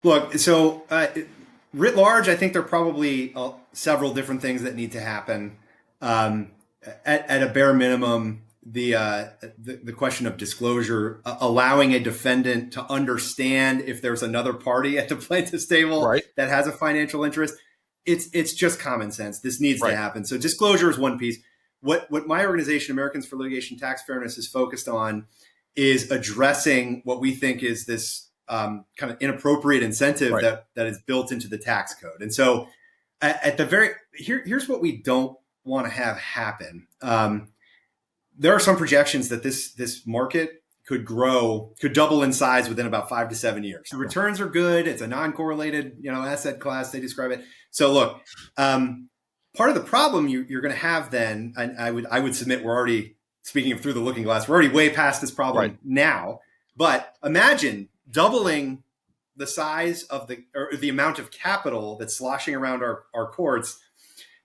Look, so writ large, I think there are probably several different things that need to happen. Um, at a bare minimum, the question of disclosure, allowing a defendant to understand if there's another party at the plaintiff's table Right. that has a financial interest, it's just common sense. This needs to Right. happen. So disclosure is one piece. What my organization, Americans for Litigation Tax Fairness, is focused on is addressing what we think is this kind of inappropriate incentive Right. that is built into the tax code. And so, at the very here's what we don't want to have happen. There are some projections that this market could double in size within about 5 to 7 years. The returns are good. It's a non-correlated asset class. They describe it. So look, part of the problem you're going to have then, and I would submit we're already speaking of through the looking glass. We're already way past this Right. problem now. But imagine doubling the size of the amount of capital that's sloshing around our courts.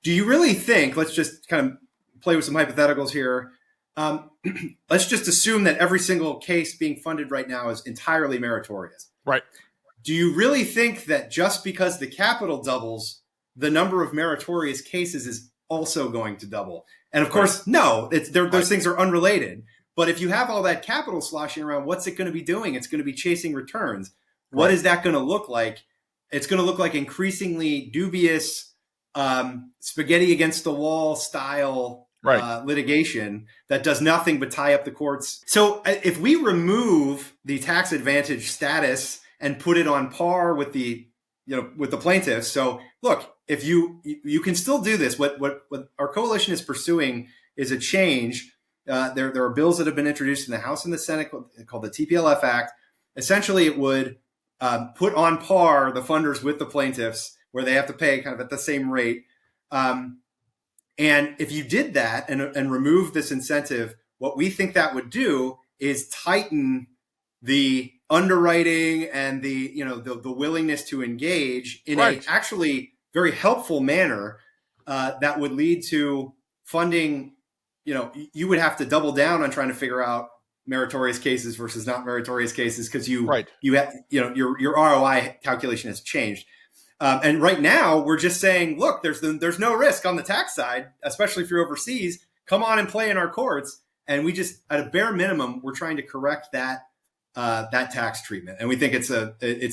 Do you really think? Let's just kind of play with some hypotheticals here. Um, let's just assume that every single case being funded right now is entirely meritorious. Right. Do you really think that just because the capital doubles, the number of meritorious cases is also going to double? And of course, no, those things are unrelated. But if you have all that capital sloshing around, what's it going to be doing? It's going to be chasing returns. What is that going to look like? It's going to look like increasingly dubious spaghetti against the wall style litigation that does nothing but tie up the courts. So if we remove the tax advantage status and put it on par with the plaintiffs, so look, if you can still do this. What our coalition is pursuing is a change. There are bills that have been introduced in the House and the Senate called the TPLF Act. Essentially, it would put on par the funders with the plaintiffs, where they have to pay kind of at the same rate. And if you did that and remove this incentive, what we think that would do is tighten the underwriting and the willingness to engage in a actually very helpful manner that would lead to funding. You would have to double down on trying to figure out meritorious cases versus not meritorious cases because you have your ROI calculation has changed. And right now, we're just saying, look, there's no risk on the tax side, especially if you're overseas. Come on and play in our courts. And we just, at a bare minimum, we're trying to correct that tax treatment. And we think it's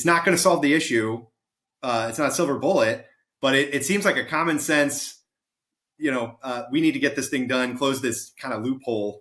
not going to solve the issue. It's not a silver bullet, but it seems like a common sense. We need to get this thing done, close this kind of loophole